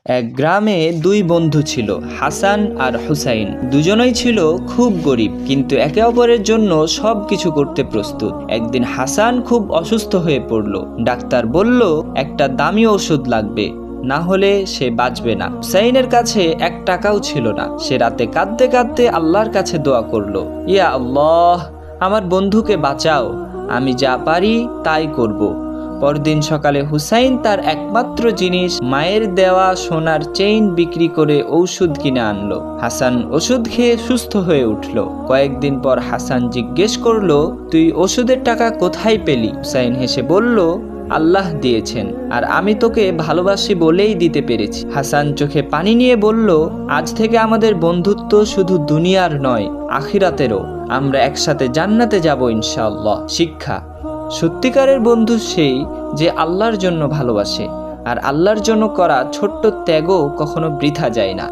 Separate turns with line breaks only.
এক গ্রামে দুই বন্ধু ছিল, হাসান আর হুসাইন। দুজনেই ছিল খুব গরিব, কিন্তু একে অপরের জন্য সবকিছু করতে প্রস্তুত। একদিন হাসান খুব অসুস্থ হয়ে পড়ল। ডাক্তার বলল একটা দামি ওষুধ লাগবে, না হলে সে বাঁচবে না। হুসাইনের কাছে 1 টাকাও ছিল না। সে রাতে কাঁদতে কাঁদতে আল্লাহর কাছে দোয়া করলো, ইয়া আল্লাহ, আমার বন্ধুকে বাঁচাও, আমি যা পারি তাই করব। পরদিন সকালে হুসাইন তার একমাত্র জিনিস, মায়ের দেওয়া সোনার চেইন বিক্রি করে ঔষধ কিনে আনলো। হাসান ওষুধ খেয়ে সুস্থ হয়ে উঠল। কয়েকদিন পর হাসান জিজ্ঞেস করলো, তুই ওষুধের টাকা কোথায় পেলি? হুসাইন হেসে বলল, আল্লাহ দিয়েছেন, আর আমি তোকে ভালোবাসি বলেই দিতে পেরেছি। হাসান চোখে পানি নিয়ে বলল, আজ থেকে আমাদের বন্ধুত্ব শুধু দুনিয়ার নয়, আখিরাতেরও। আমরা একসাথে জান্নাতে যাব ইনশাআল্লাহ। শিক্ষা: সত্যিকারের বন্ধু সেই যে আল্লাহর জন্য ভালোবাসে, আর আল্লাহর জন্য করা ছোট্ট ত্যাগও কখনো বৃথা যায় না।